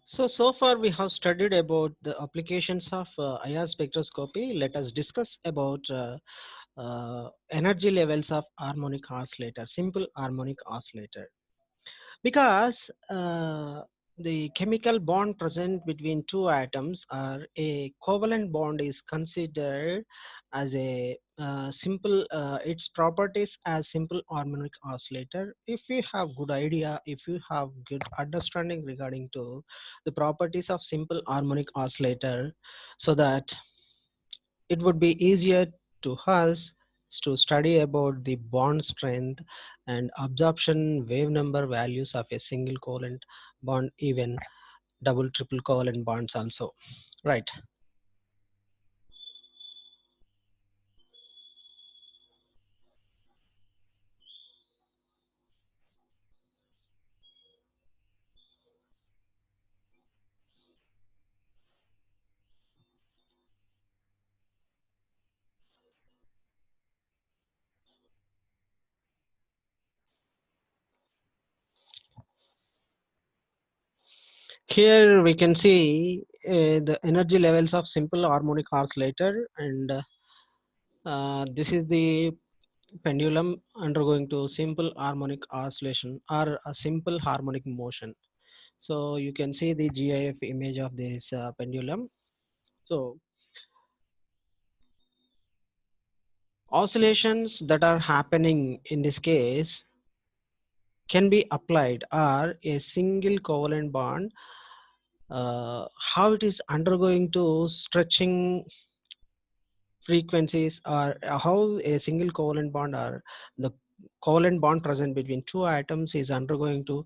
So far we have studied about the applications of IR spectroscopy. Let us discuss about energy levels of harmonic oscillator, simple harmonic oscillator. Because the chemical bond present between two atoms or a covalent bond is considered as a simple its properties as simple harmonic oscillator. If you have good idea, if you have good understanding regarding to the properties of simple harmonic oscillator, so that it would be easier to us to study about the bond strength and absorption wave number values of a single covalent bond, even double triple covalent bonds also, right? Here we can see the energy levels of simple harmonic oscillator, and this is the pendulum undergoing to simple harmonic oscillation or a simple harmonic motion. So you can see the GIF image of this pendulum. So oscillations that are happening in this case can be applied are a single covalent bond, how it is undergoing to stretching frequencies, or how a single covalent bond or the covalent bond present between two atoms is undergoing to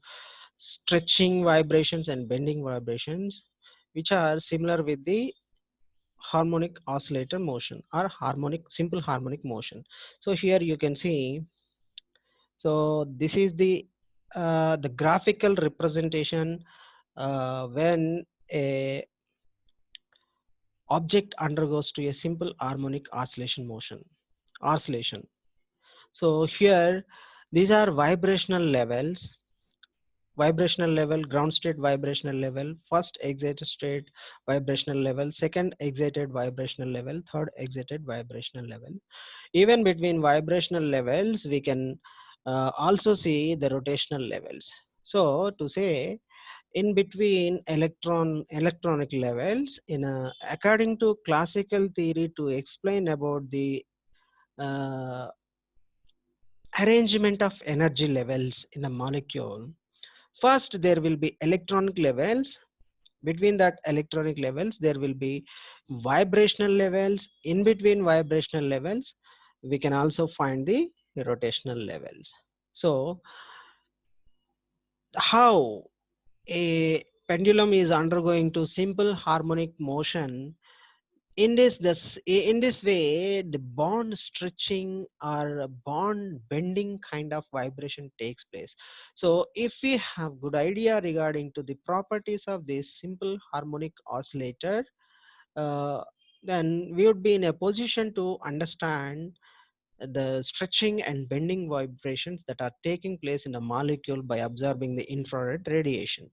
stretching vibrations and bending vibrations, which are similar with the harmonic oscillator motion or harmonic simple harmonic motion. So here you can see, so this is the graphical representation when a object undergoes to a simple harmonic oscillation. So here these are vibrational level, ground state vibrational level, first excited state vibrational level, second excited vibrational level, third excited vibrational level. Even between vibrational levels we can also see the rotational levels. So to say, in between electronic levels, in a, according to classical theory, to explain about the uh, arrangement of energy levels in a molecule, first there will be electronic levels. Between that electronic levels there will be vibrational levels. In between vibrational levels we can also find the rotational levels. So how a pendulum is undergoing to simple harmonic motion, in this way the bond stretching or bond bending kind of vibration takes place. So if we have good idea regarding to the properties of this simple harmonic oscillator, uh, then we would be in a position to understand the stretching and bending vibrations that are taking place in a molecule by absorbing the infrared radiation.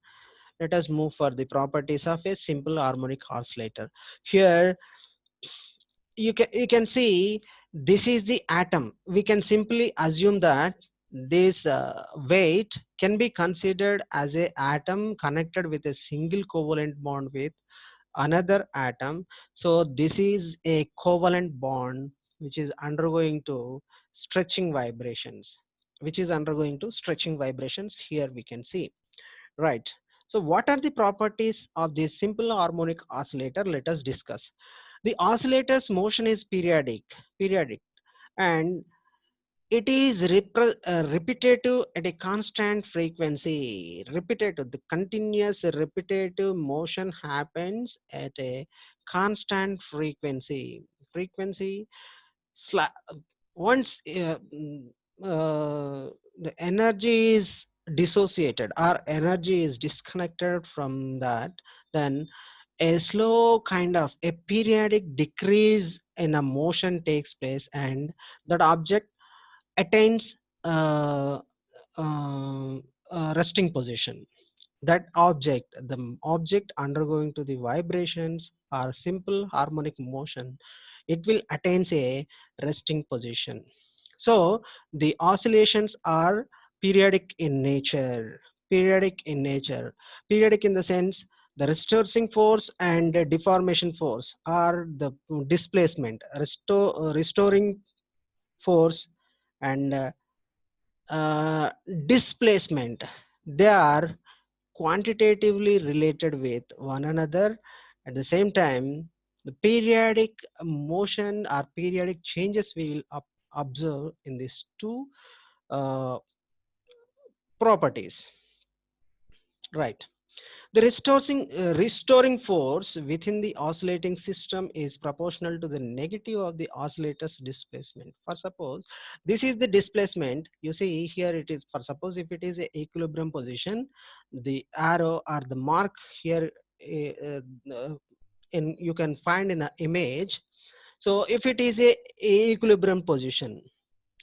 Let us move for the properties of a simple harmonic oscillator. Here you can see this is the atom. We can simply assume that this weight can be considered as a atom connected with a single covalent bond with another atom. So this is a covalent bond which is undergoing to stretching vibrations, here we can see, right? So what are the properties of this simple harmonic oscillator? Let us discuss. The oscillator's motion is periodic, and it is repetitive at a constant frequency. Repetitive, the continuous repetitive motion happens at a constant frequency. Frequency sla- once the energy is dissociated or energy is disconnected from that, then a slow kind of a periodic decrease in a motion takes place, and that object attains uh, uh, resting position. that object, object undergoing to the vibrations or simple harmonic motion, it will attains a resting position. So the oscillations are periodic in nature. Periodic in the sense the restoring force and the deformation force are the displacement, restoring force and uh, displacement. They are quantitatively related with one another. At the same time, the periodic motion or periodic changes we will observe in these two uh, properties, right? The restoring force within the oscillating system is proportional to the negative of the oscillator's displacement. For suppose this is the displacement, you see here it is, for suppose if it is a equilibrium position, the arrow or the mark here in you can find in an image. So if it is a equilibrium position,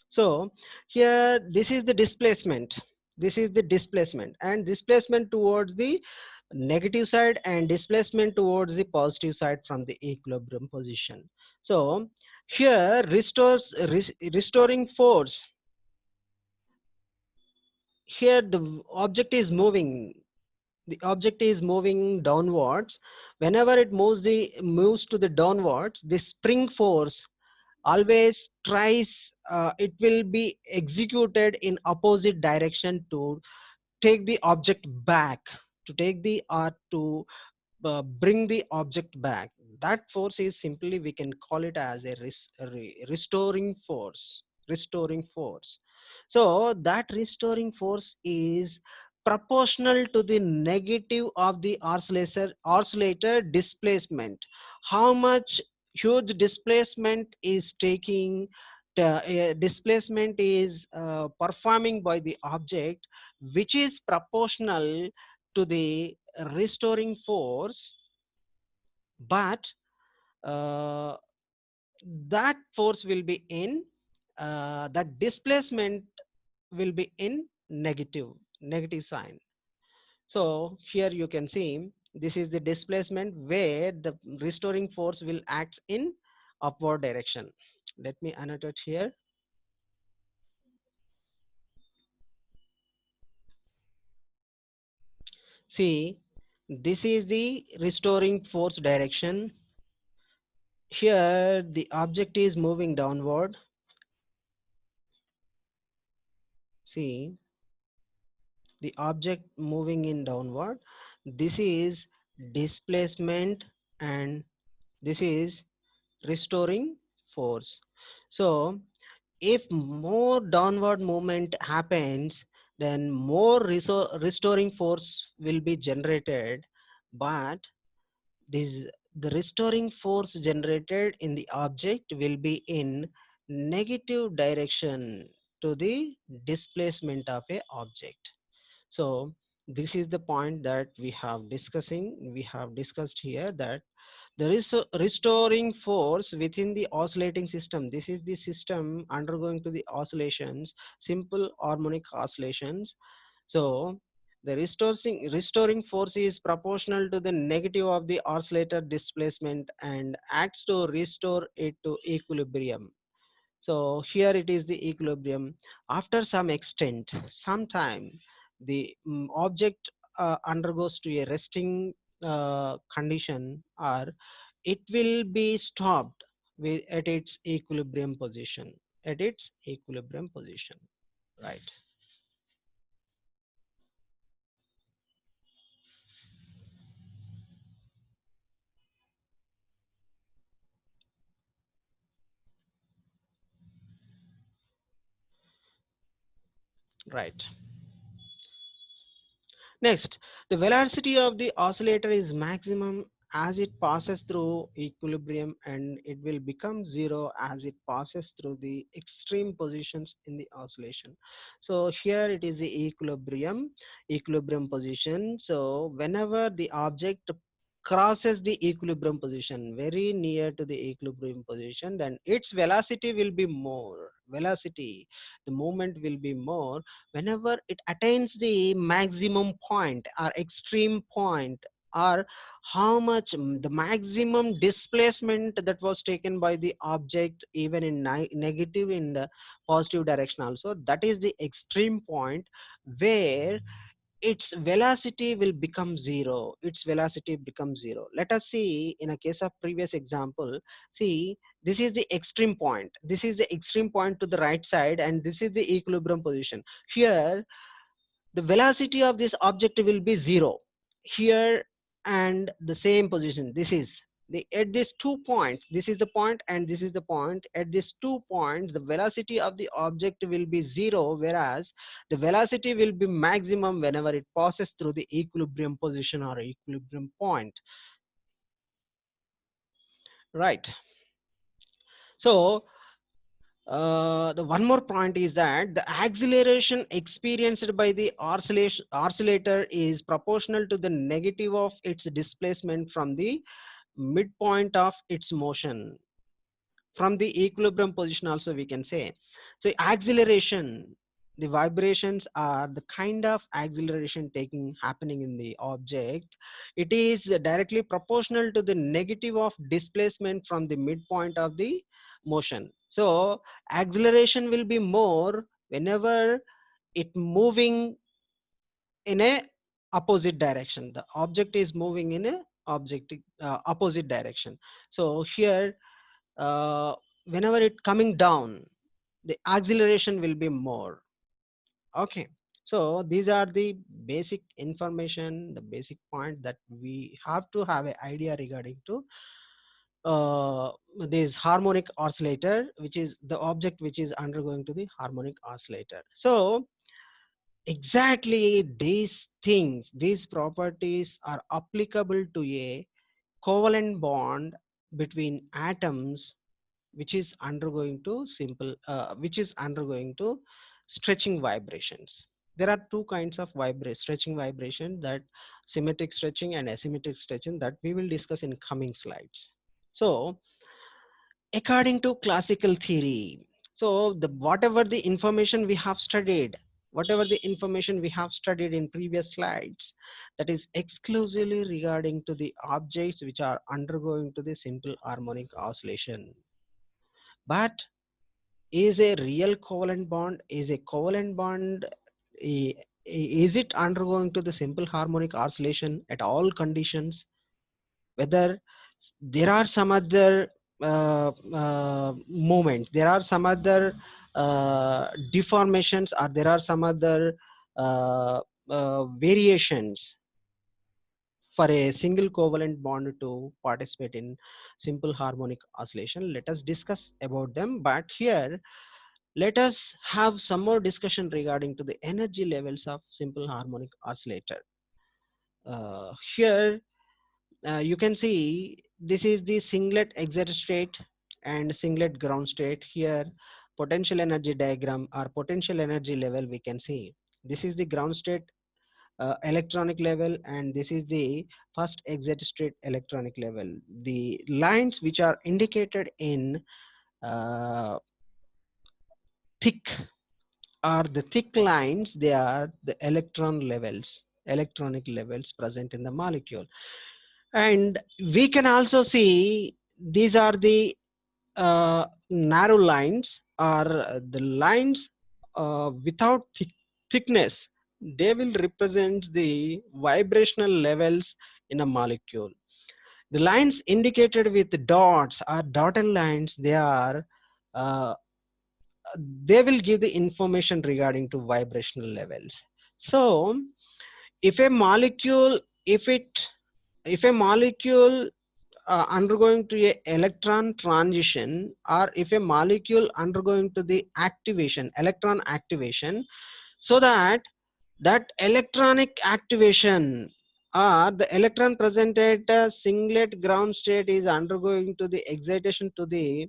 so here this is the displacement, and displacement towards the negative side and displacement towards the positive side from the equilibrium position. So here restoring force, here the object is moving, downwards. Whenever it moves to the downwards, the spring force always tries, it will be executed in opposite direction to take the object back, to take the art to bring the object back. That force is simply, we can call it as a restoring force. Restoring force. So that restoring force is proportional to the negative of the oscillator displacement. How much huge displacement is taking, displacement is performing by the object, which is proportional to the restoring force, but uh, that force will be in, that displacement will be in negative sign. So here you can see this is the displacement where the restoring force will act in upward direction. Let me annotate here. See, this is the restoring force direction. Here the object is moving downward. See, the object moving in downward. This is displacement and this is restoring force. So if more downward movement happens, then more restoring force will be generated, but this the restoring force generated in the object will be in negative direction to the displacement of a object. So this is the point that we have discussed here, that there is a restoring force within the oscillating system. This is the system undergoing to the oscillations, simple harmonic oscillations. So the restoring force is proportional to the negative of the oscillator displacement and acts to restore it to equilibrium. So here it is the equilibrium. After some extent, sometime the object undergoes to a resting condition, or it will be stopped at its equilibrium position. At its equilibrium position, right? Right. Next, the velocity of the oscillator is maximum as it passes through equilibrium, and it will become zero as it passes through the extreme positions in the oscillation. So here it is the equilibrium position. So whenever the object crosses the equilibrium position, very near to the equilibrium position, then its velocity will be more. Velocity, the movement will be more whenever it attains the maximum point or extreme point, or how much the maximum displacement that was taken by the object, even in negative in the positive direction also. That is the extreme point where its velocity will become zero. Its velocity becomes zero. Let us see in a case of previous example. See, this is the extreme point. This is the extreme point to the right side, and this is the equilibrium position. Here the velocity of this object will be zero here, and the same position. This is the, at these 2 points, this is the point and this is the point. At these 2 points the velocity of the object will be zero, whereas the velocity will be maximum whenever it passes through the equilibrium position or equilibrium point, right? So the one more point is that the acceleration experienced by the oscillator is proportional to the negative of its displacement from the midpoint of its motion, from the equilibrium position also we can say. So acceleration, the vibrations are the kind of acceleration taking happening in the object. It is directly proportional to the negative of displacement from the midpoint of the motion. So acceleration will be more whenever it moving in a opposite direction. The object is moving in a object opposite direction. So here whenever it coming down, the acceleration will be more. Okay, so these are the basic information, the basic point that we have to have an idea regarding to uh, this harmonic oscillator, which is the object which is undergoing to the harmonic oscillator. So exactly these things, these properties are applicable to a covalent bond between atoms which is undergoing to which is undergoing to stretching vibrations. There are two kinds of stretching vibration, that symmetric stretching and asymmetric stretching, that we will discuss in coming slides. So according to classical theory, so the whatever the information we have studied, whatever the information we have studied in previous slides, that is exclusively regarding to the objects which are undergoing to the simple harmonic oscillation. But is a real covalent bond, is a covalent bond, is it undergoing to the simple harmonic oscillation at all conditions? Whether there are some other movements, there are some other deformations, or there are some other variations for a single covalent bond to participate in simple harmonic oscillation. Let us discuss about them, but here let us have some more discussion regarding to the energy levels of simple harmonic oscillator. Here you can see this is the singlet excited state and singlet ground state. Here potential energy diagram or potential energy level we can see. This is the ground state electronic level, and this is the first excited state electronic level. The lines which are indicated in uh, thick, are the thick lines, they are the electronic levels present in the molecule. And we can also see these are the narrow lines, or the lines without thickness. They will represent the vibrational levels in a molecule. The lines indicated with dots or dotted lines, uh, they will give the information regarding to vibrational levels. So if a molecule, if a molecule undergoing to a electron transition, or if a molecule undergoing to the activation, electron activation, so that that electronic activation, or the electron present at singlet ground state is undergoing to the excitation to the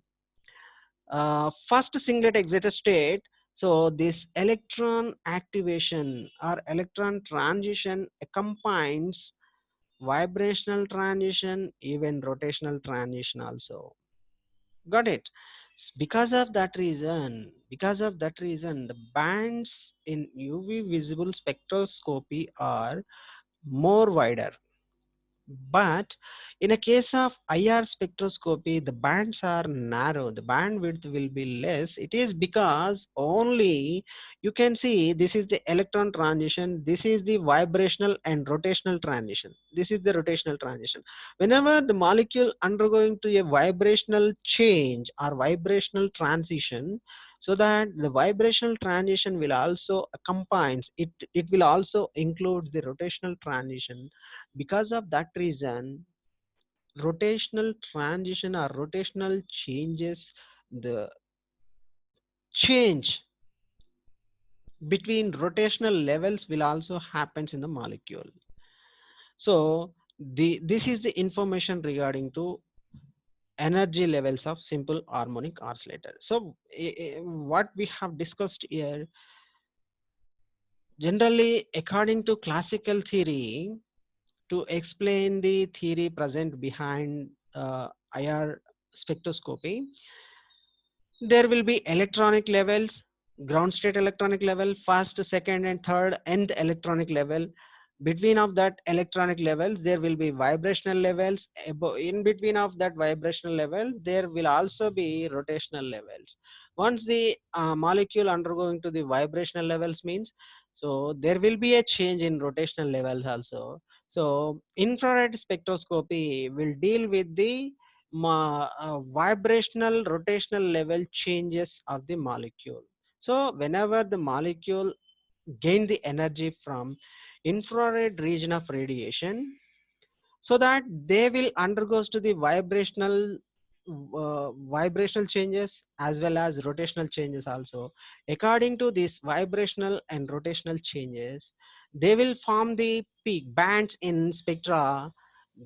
first singlet excited state. So this electron activation or electron transition accompanies vibrational transition, even rotational transition also. Got it? Because of that reason, the bands in UV visible spectroscopy are more wider. But in a case of IR spectroscopy, the bands are narrow, the bandwidth will be less. It is because only you can see this is the electron transition, this is the vibrational and rotational transition. This is the rotational transition. Whenever the molecule undergoing to a vibrational change or vibrational transition, so that the vibrational transition will also accompanies it, it will also include the rotational transition. Because of that reason, rotational transition or rotational changes, the change between rotational levels will also happens in the molecule. So this is the information regarding to energy levels of simple harmonic oscillator. So what we have discussed here, generally according to classical theory, to explain the theory present behind IR spectroscopy, there will be electronic levels, ground state electronic level, first, second, and third, and electronic level. Between of that electronic levels, there will be vibrational levels. In between of that vibrational level, there will also be rotational levels. Once the molecule undergoing to the vibrational levels means, so there will be a change in rotational levels also. So infrared spectroscopy will deal with the vibrational rotational level changes of the molecule. So whenever the molecule gain the energy from infrared region of radiation, so that they will undergoes to the vibrational changes as well as rotational changes also. According to these vibrational and rotational changes, they will form the peak bands in spectra.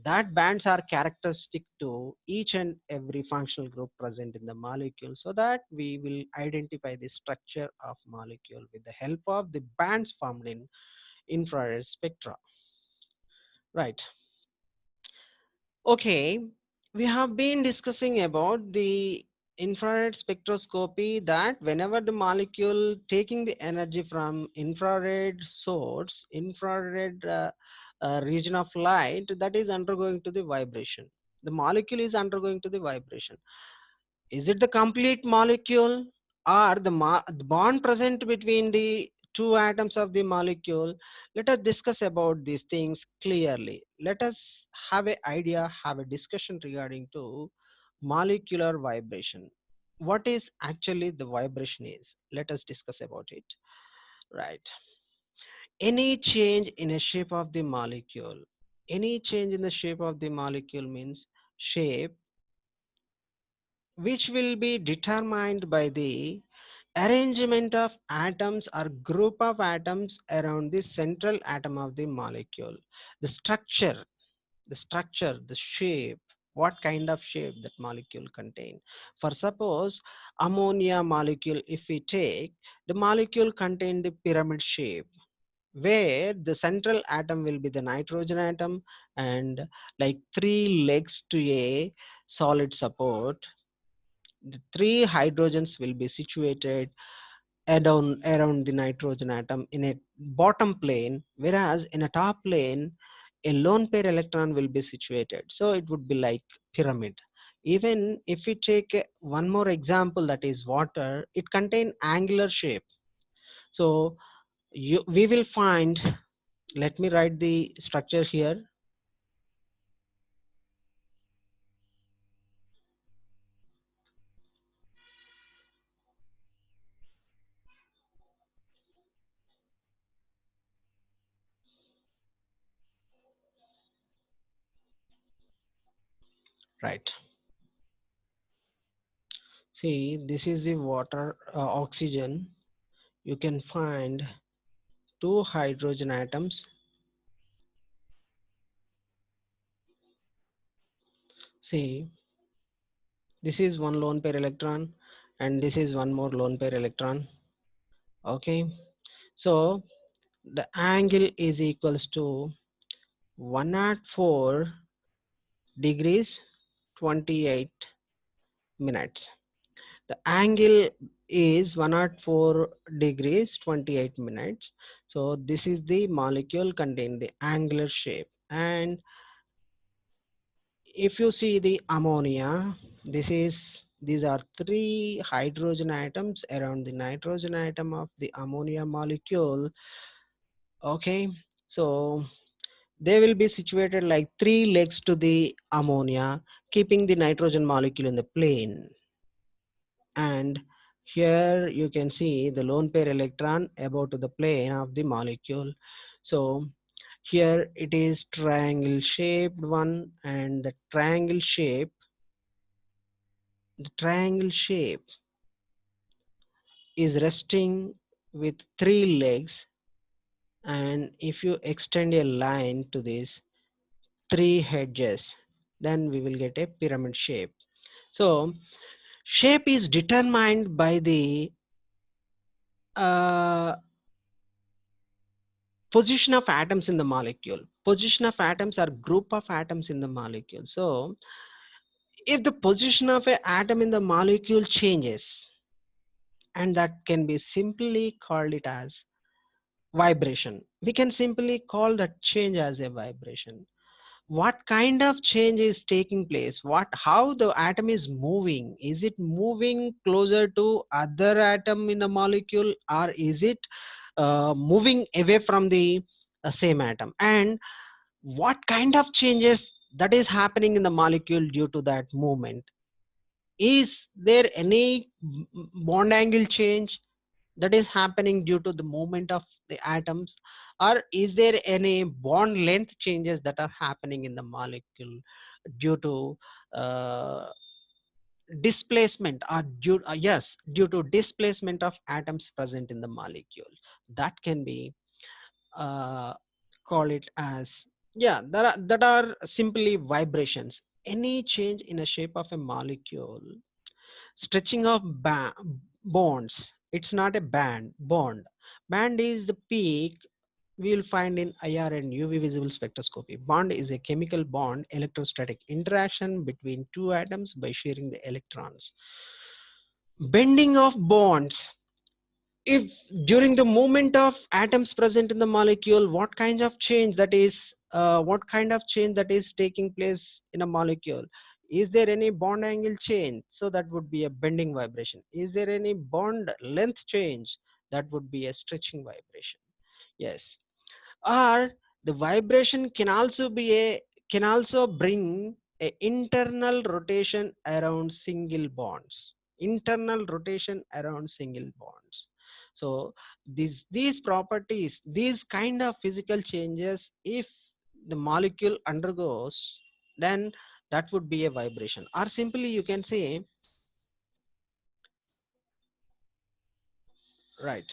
That bands are characteristic to each and every functional group present in the molecule, so that we will identify the structure of molecule with the help of the bands formed in infrared spectra. Right. Okay, we have been discussing about the infrared spectroscopy, that whenever the molecule taking the energy from infrared source, infrared region of light, that is undergoing to the vibration. The molecule is undergoing to the vibration. Is it the complete molecule, or the bond present between the two atoms of the molecule? Let us discuss about these things clearly. Let us have an idea, have a discussion regarding to molecular vibration. What is actually the vibration is? Let us discuss about it. Right. Any change in a shape of the molecule. Any change in the shape of the molecule means shape which will be determined by the arrangement of atoms or group of atoms around the central atom of the molecule. The structure, the shape, what kind of shape that molecule contain. For suppose ammonia molecule, if we take, the molecule contain the pyramid shape, where the central atom will be the nitrogen atom, and like three legs to a solid support, the three hydrogens will be situated around the nitrogen atom in a bottom plane, whereas in a top plane a lone pair electron will be situated. So it would be like pyramid. Even if we take one more example, that is water, it contain angular shape. So we will find, let me write the structure here. Right, see, this is the water, oxygen. You can find two hydrogen atoms. See, this is one lone pair electron, and this is one more lone pair electron. Okay, so the angle is equals to 104 degrees 28 minutes. The angle is 104 degrees 28 minutes. So this is the molecule contain the angular shape. And if you see the ammonia, these are three hydrogen atoms around the nitrogen atom of the ammonia molecule. Okay, so they will be situated like three legs to the ammonia, keeping the nitrogen molecule in the plane. And here you can see the lone pair electron about to the plane of the molecule. So here it is triangle shaped one, and the triangle shape is resting with three legs. And if you extend a line to this three edges, then we will get a pyramid shape. So shape is determined by the uh, position of atoms in the molecule. Position of atoms are group of atoms in the molecule. So if the position of an atom in the molecule changes, and that can be simply called it as vibration. We can simply call that change as a vibration. What kind of change is taking place? How the atom is moving? Is it moving closer to other atom in the molecule, or is it moving away from the same atom? And what kind of changes that is happening in the molecule due to that movement? Is there any bond angle change that is happening due to the movement of the atoms, or is there any bond length changes that are happening in the molecule due to uh, displacement, or due to displacement of atoms present in the molecule? That can be uh, call it as, yeah, that are simply vibrations. Any change in a shape of a molecule, stretching of bonds, it's not a band is the peak we will find in IR and UV visible spectroscopy. Bond is a chemical bond electrostatic interaction between two atoms by sharing the electrons. Bending of bonds, if during the movement of atoms present in the molecule, what kind of change that is taking place in a molecule? Is there any bond angle change? So that would be a bending vibration. Is there any bond length change? That would be a stretching vibration. Yes. Or the vibration can also bring a internal rotation around single bonds. Internal rotation around single bonds. So these properties, these kind of physical changes, if the molecule undergoes, then that would be a vibration. Or simply you can say, right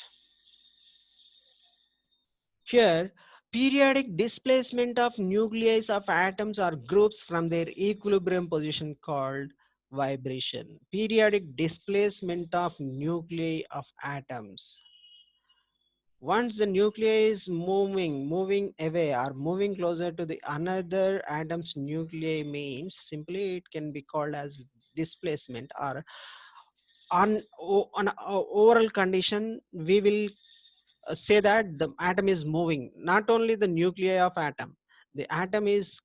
here, periodic displacement of nuclei of atoms or groups from their equilibrium position called vibration. Periodic displacement of nuclei of atoms. Once the nuclei is moving away or moving closer to the another atom's nuclei, means simply it can be called as displacement. Or on overall condition, we will say that the atom is moving, not only the nuclei of atom, the atom is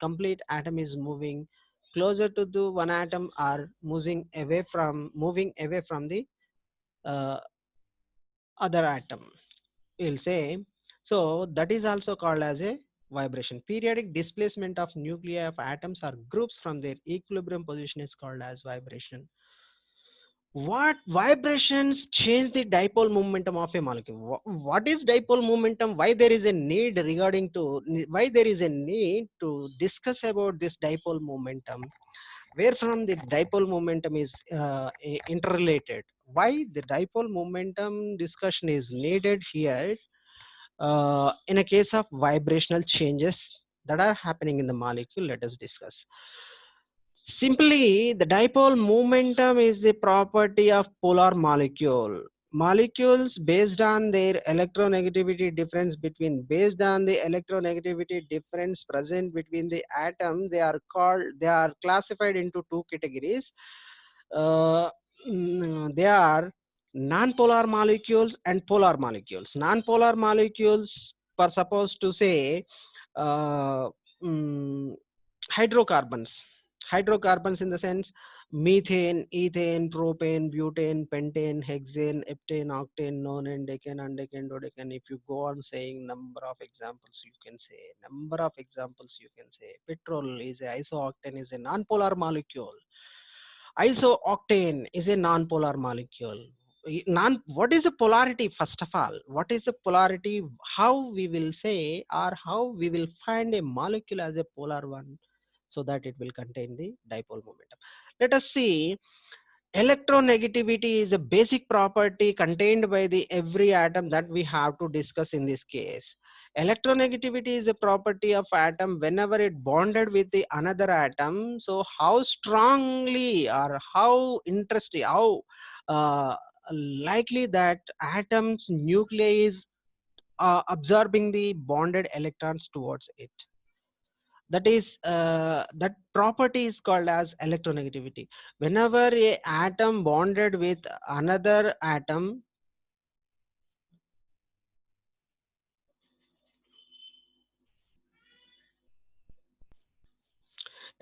moving closer to the one atom, or moving away from the uh, other atom, we'll say. So that is also called as a vibration. Periodic displacement of nuclei of atoms or groups from their equilibrium position is called as vibration. What vibrations change the dipole momentum of a molecule? What is dipole momentum? Why there is a need to discuss about this dipole momentum? Where from the dipole momentum is interrelated? Why the dipole momentum discussion is needed here? In a case of vibrational changes that are happening in the molecule, let us discuss. Simply, the dipole momentum is the property of polar molecule. molecules based on their electronegativity difference based on the electronegativity difference present between the atom, they are classified into two categories. uh, they are non-polar molecules and polar molecules. Non-polar molecules are supposed to say uh, mm, hydrocarbons. Hydrocarbons in the sense methane, ethane, propane, butane, pentane, hexane, heptane, octane, nonane, decane, undecane, dodecane. If you go on saying number of examples, you can say number of examples. You can say petrol is a isooctane is a non-polar molecule. Isooctane is a non-polar molecule. What is the polarity? First of all, what is the polarity? How we will say, or how we will find a molecule as a polar one, so that it will contain the dipole momentum. Let us see. Electronegativity is a basic property contained by the every atom that we have to discuss in this case. Electronegativity is a property of atom whenever it bonded with the another atom. So how strongly or how interesting, how uh, likely that atom's nuclei is absorbing the bonded electrons towards it. That is that property is called as electronegativity. Whenever a atom bonded with another atom,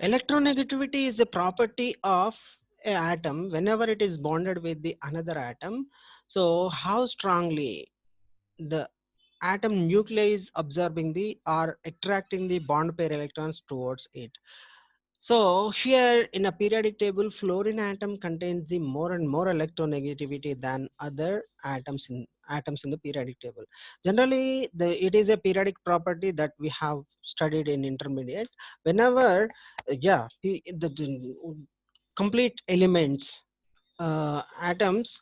electronegativity is the property of a atom whenever it is bonded with the another atom. So how strongly the atom nuclei is absorbing the or attracting the bond pair electrons towards it. So here in a periodic table, fluorine atom contains the more and more electronegativity than other atoms in the periodic table. Generally, it is a periodic property that we have studied in intermediate. Whenever, the complete elements, atoms,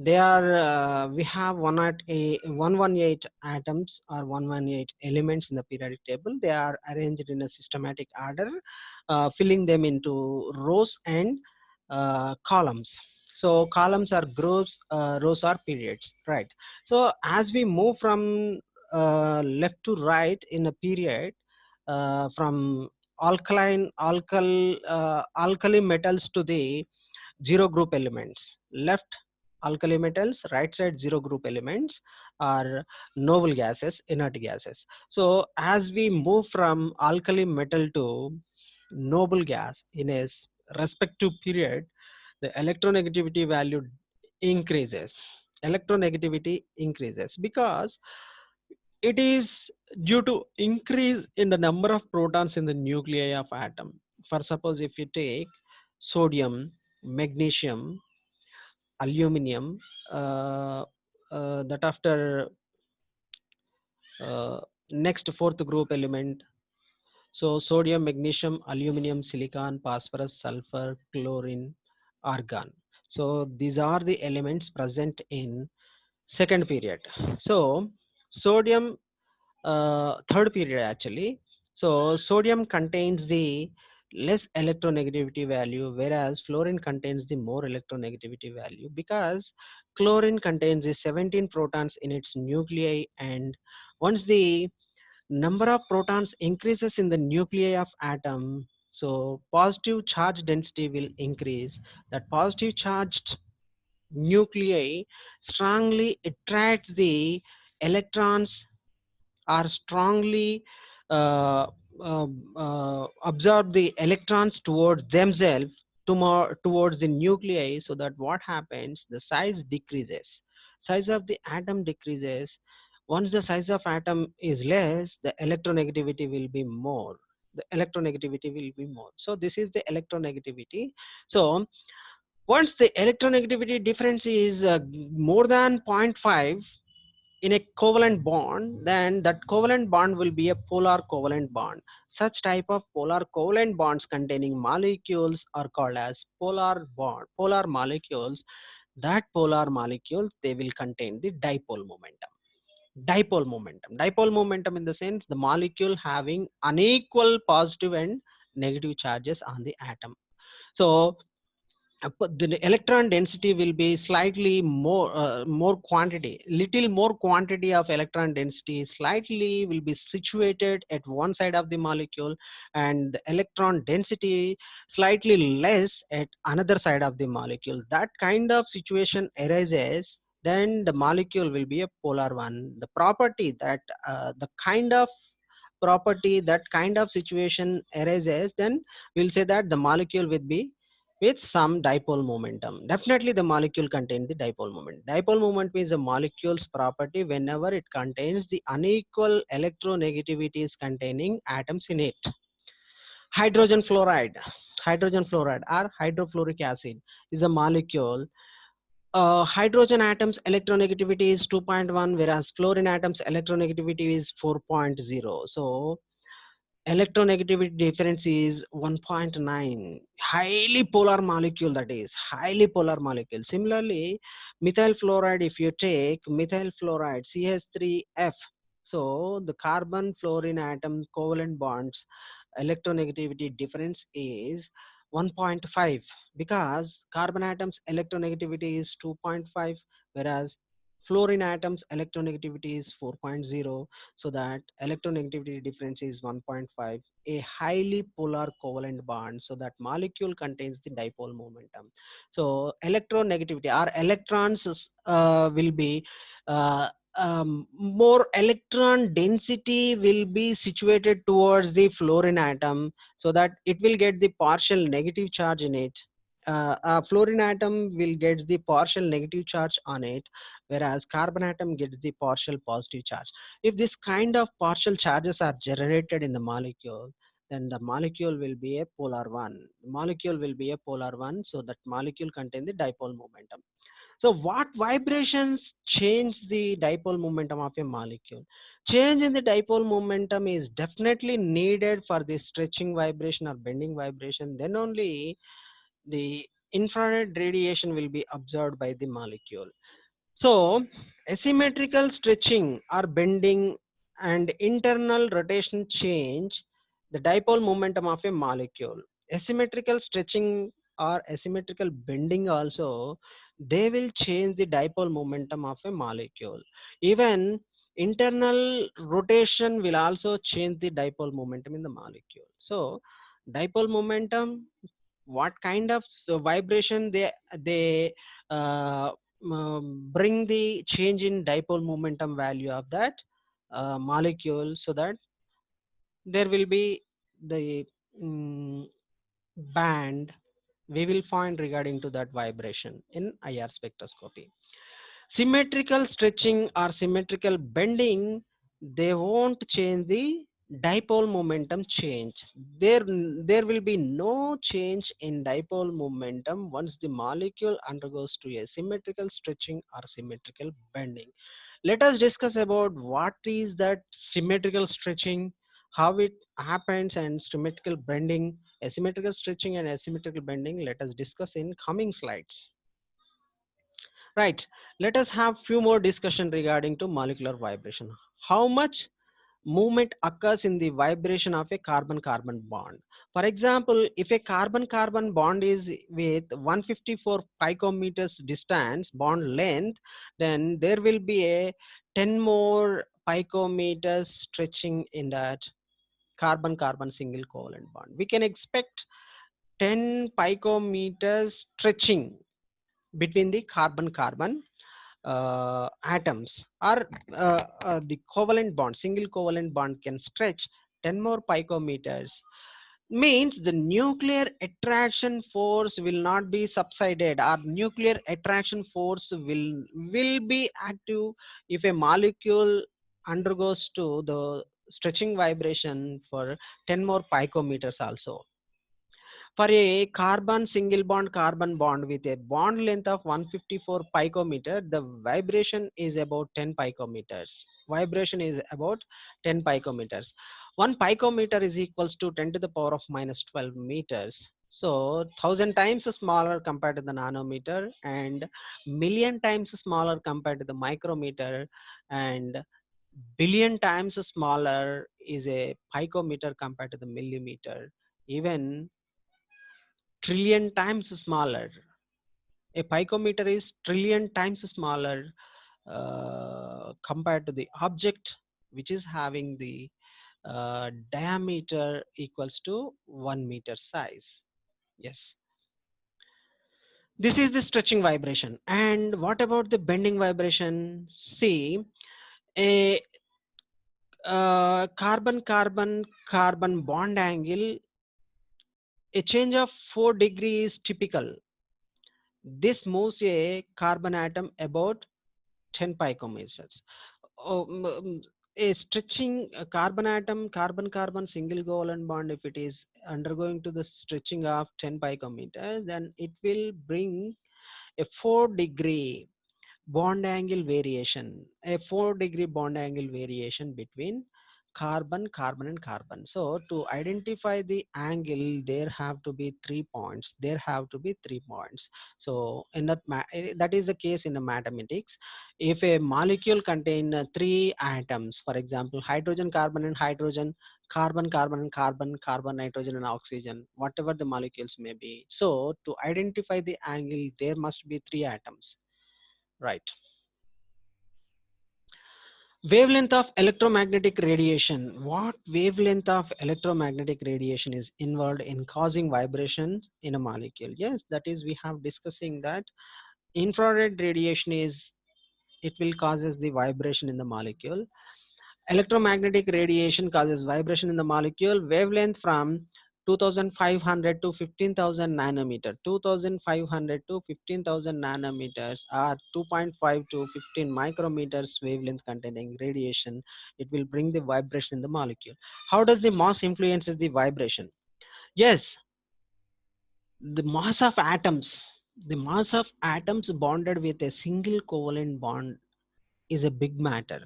they are we have 118 atoms or 118 elements in the periodic table. They are arranged in a systematic order, filling them into rows and columns. So columns are groups, rows are periods, right? So as we move from left to right in a period, from alkali metals to the zero group elements, left alkali metals, right side zero group elements are noble gases, inert gases. So as we move from alkali metal to noble gas in a respective period, the electronegativity value increases. Electronegativity increases because it is due to increase in the number of protons in the nuclei of atom. For suppose if you take sodium, magnesium, aluminum, uh, that after next fourth group element. So sodium, magnesium, aluminum, silicon, phosphorus, sulfur, chlorine, argon. So these are the elements present in second period. So sodium, third period actually. So sodium contains the less electronegativity value, whereas fluorine contains the more electronegativity value, because chlorine contains the 17 protons in its nuclei, and once the number of protons increases in the nuclei of atom, so positive charge density will increase. That positive charged nuclei strongly attracts the electrons, are strongly uh, absorb the electrons towards themselves, towards the nuclei, so that what happens, the size decreases, size of the atom decreases. Once the size of atom is less, the electronegativity will be more, so this is the electronegativity. So once the electronegativity difference is more than zero point 0.5 in a covalent bond, then that covalent bond will be a polar covalent bond. Such type of polar covalent bonds containing molecules are called as polar molecules. That polar molecule, they will contain the dipole momentum. Dipole momentum in the sense the molecule having unequal positive and negative charges on the atom. So but the electron density will be slightly more quantity, little more quantity of electron density slightly will be situated at one side of the molecule, and the electron density slightly less at another side of the molecule. That kind of situation arises, then the molecule will be a polar one. The property that the kind of property that kind of situation arises, then we'll say that the molecule will be with some dipole momentum. Definitely the molecule contains the dipole moment. Dipole moment is a molecule's property whenever it contains the unequal electronegativities containing atoms in it. Hydrogen fluoride. Hydrogen fluoride or hydrofluoric acid is a molecule. Hydrogen atoms electronegativity is 2.1, whereas fluorine atoms electronegativity is 4.0. So electronegativity difference is 1.9. Highly polar molecule, that is highly polar molecule. Similarly, methyl fluoride, if you take methyl fluoride CH3F, so the carbon fluorine atom covalent bonds electronegativity difference is 1.5, because carbon atoms electronegativity is 2.5, whereas fluorine atoms electronegativity is 4.0. So that electronegativity difference is 1.5, a highly polar covalent bond, so that molecule contains the dipole momentum. So electronegativity or electrons will be more electron density will be situated towards the fluorine atom, so that it will get the partial negative charge in it. A fluorine atom will get the partial negative charge on it, whereas carbon atom gets the partial positive charge. If this kind of partial charges are generated in the molecule, then the molecule will be a polar one. Molecule will be a polar one, so that molecule contain the dipole momentum. So what vibrations change the dipole momentum of a molecule? Change in the dipole momentum is definitely needed for the stretching vibration or bending vibration. Then only the infrared radiation will be absorbed by the molecule. So, asymmetrical stretching or bending and internal rotation change the dipole momentum of a molecule. Asymmetrical stretching or asymmetrical bending also, they will change the dipole momentum of a molecule. Even internal rotation will also change the dipole momentum in the molecule. So, dipole momentum, what kind of vibration they uh, bring the change in dipole momentum value of that molecule, so that there will be the mm, band we will find regarding to that vibration in IR spectroscopy. Symmetrical stretching or symmetrical bending, they won't change the dipole momentum change. There will be no change in dipole momentum once the molecule undergoes to a symmetrical stretching or symmetrical bending. Let us discuss about what is that symmetrical stretching, how it happens, and symmetrical bending. Asymmetrical stretching and asymmetrical bending, let us discuss in coming slides. Right. Let us have few more discussion regarding to molecular vibration. How much movement occurs in the vibration of a carbon-carbon bond? For example, if a carbon-carbon bond is with 154 picometers distance bond length, then there will be a 10 more picometers stretching in that carbon-carbon single covalent bond. We can expect 10 picometers stretching between the carbon-carbon atoms, or the covalent bond, single covalent bond can stretch 10 more picometers. Means the nuclear attraction force will not be subsided, or nuclear attraction force will be active if a molecule undergoes to the stretching vibration for 10 more picometers also. For a carbon single bond carbon bond with a bond length of 154 picometer, the vibration is about 10 picometers. Vibration is about 10 picometers. 1 picometer is equals to 10 to the power of minus 12 meters. So 1000 times smaller compared to the nanometer, and million times smaller compared to the micrometer, and billion times smaller is a picometer compared to the millimeter. Even trillion times smaller. A picometer is trillion times smaller compared to the object which is having the diameter equals to 1 meter size. Yes, this is the stretching vibration. And what about the bending vibration? See, a carbon carbon carbon bond angle, a change of 4 degrees is typical. This moves a carbon atom about 10 picometers. Oh, a stretching carbon atom, carbon carbon single covalent bond, if it is undergoing to the stretching of 10 picometers, then it will bring a 4 degree bond angle variation, a 4 degree bond angle variation between carbon, carbon and carbon. So to identify the angle, there have to be 3 points. There have to be 3 points. So in that, that is the case in the mathematics. If a molecule contain three atoms, for example, hydrogen, carbon and hydrogen, carbon, carbon and carbon, carbon, nitrogen and oxygen, whatever the molecules may be. So to identify the angle, there must be three atoms, right? Wavelength of electromagnetic radiation. What wavelength of electromagnetic radiation is involved in causing vibrations in a molecule? Yes, that is, we have discussing that infrared radiation is, it will causes the vibration in the molecule. Electromagnetic radiation causes vibration in the molecule. Wavelength from 2500 to 15,000 nanometer. 2500 to 15,000 nanometers are 2.5 to 15 micrometers wavelength containing radiation. It will bring the vibration in the molecule. How does the mass influences the vibration? Yes, the mass of atoms. The mass of atoms bonded with a single covalent bond is a big matter,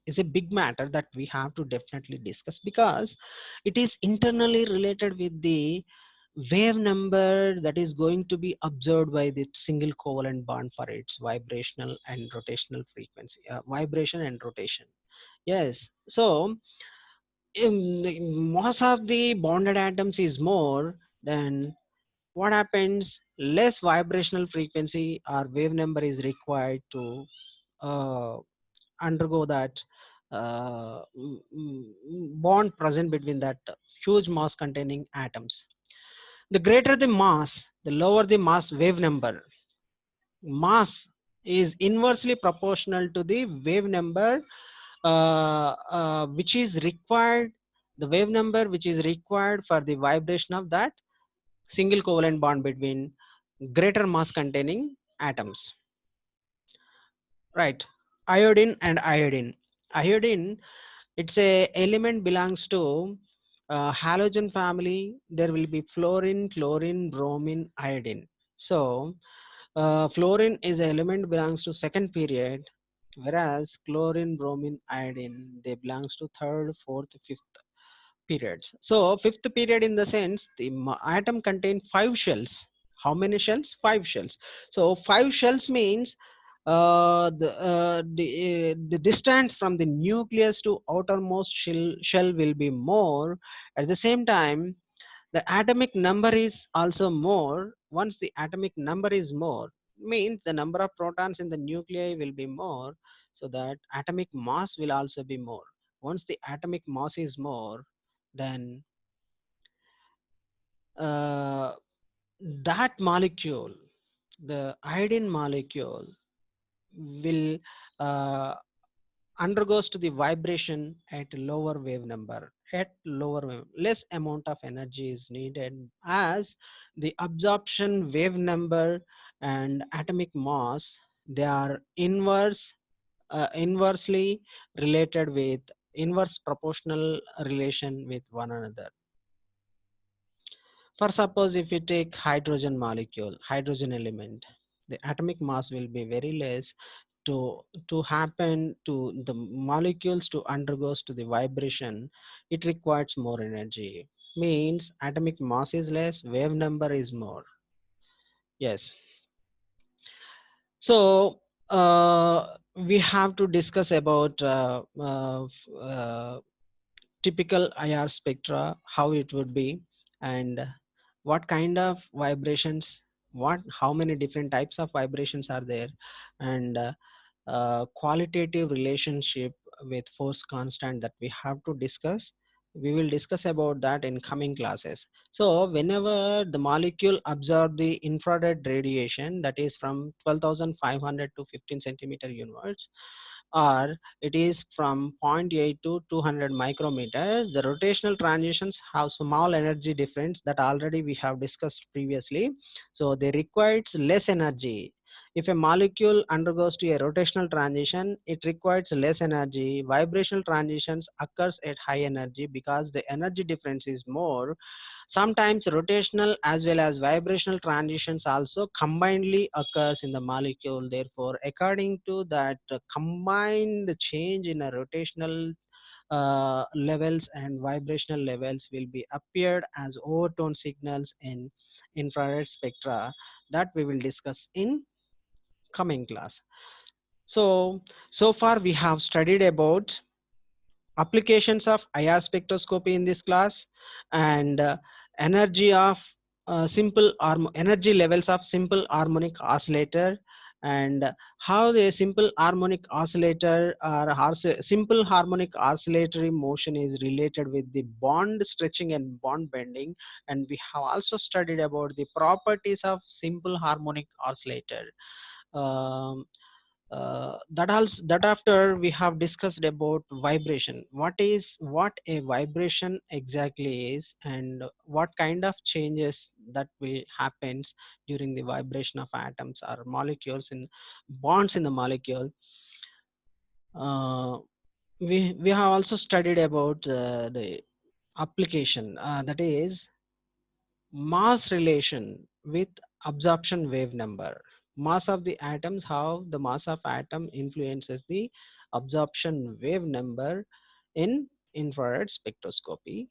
is a big matter that we have to definitely discuss, because it is internally related with the wave number that is going to be observed by the single covalent bond for its vibrational and rotational frequency, vibration and rotation. Yes, so the mass of the bonded atoms is more, then what happens, less vibrational frequency or wave number is required to uh, undergo that bond present between that huge mass containing atoms. The greater the mass, the lower the mass wave number. Mass is inversely proportional to the wave number which is required, the wave number which is required for the vibration of that single covalent bond between greater mass containing atoms. Right. Iodine and iodine. Iodine, it's a element belongs to halogen family. There will be fluorine, chlorine, bromine, iodine. So fluorine is an element belongs to second period, whereas chlorine, bromine, iodine, they belongs to third, fourth, fifth periods. So fifth period, in the sense the atom contain five shells. How many shells? Five shells. So five shells means the distance from the nucleus to outermost shell will be more. At the same time, the atomic number is also more. Once the atomic number is more, means the number of protons in the nuclei will be more, so that atomic mass will also be more. Once the atomic mass is more, then uh, that molecule, the iodine molecule, will uh, undergoes to the vibration at lower wave number, at lower wave, less amount of energy is needed, as the absorption wave number and atomic mass, they are inversely related with inverse proportional relation with one another. For suppose if you take hydrogen molecule, hydrogen element, the atomic mass will be very less. To happen to the molecules to undergoes to the vibration, it requires more energy. Means atomic mass is less, wave number is more. Yes. So we have to discuss about typical IR spectra, how it would be, and what kind of vibrations how many different types of vibrations are there, and qualitative relationship with force constant that we have to discuss. We will discuss about that in coming classes. So whenever the molecule absorb the infrared radiation, that is from 12,500 to 15 centimeter units, or it is from zero point 0.8 to 200 micrometers, the rotational transitions have small energy difference that already we have discussed previously. So they requires less energy. If a molecule undergoes to a rotational transition, it requires less energy. Vibrational transitions occurs at high energy because the energy difference is more. Sometimes rotational as well as vibrational transitions also combinedly occurs in the molecule. Therefore, according to that combined change in a rotational levels and vibrational levels will be appeared as overtone signals in infrared spectra that we will discuss in coming class. So far we have studied about applications of IR spectroscopy in this class, and energy of energy levels of simple harmonic oscillator, and how the simple harmonic oscillator or simple harmonic oscillatory motion is related with the bond stretching and bond bending. And we have also studied about the properties of simple harmonic oscillator. um, that after we have discussed about vibration, what a vibration exactly is, and what kind of changes that will happens during the vibration of atoms or molecules in bonds in the molecule. uh, we have also studied about the application, that is mass relation with absorption wave number. Mass of the atoms, how the mass of atom influences the absorption wave number in infrared spectroscopy.